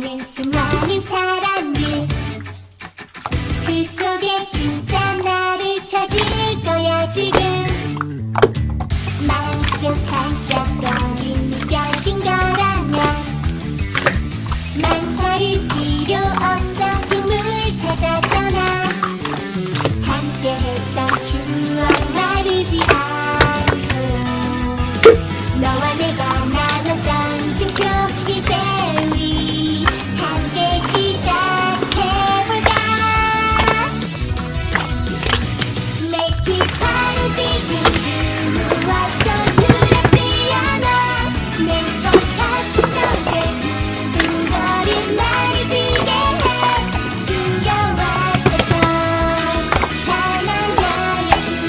사는 수많은 사람들, 그 속에 진짜 나를 찾을 거야 지금. 마음속 반짝거림 느껴진 거라면 망설일 필요 없어. 꿈을 찾아 떠나 함께 했던 추억 마르지 않고, 너와 내가 나눴던 징표 이제 우리 함께 시작해볼까. Make it 바로 지금 무엇도 두렵지 않아. 내 것 가슴 속에 두근거린 나를 뛰게 해. 숨겨왔었던 하나의 꿈,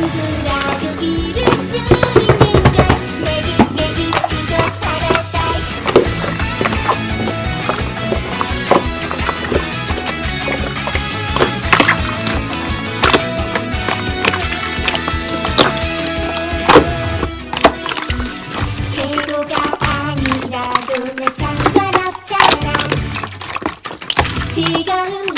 누구라도 이룰 수 있는 걸. Make it to the paradise. 최고가 아니라도 난 상관없잖아. 즐거운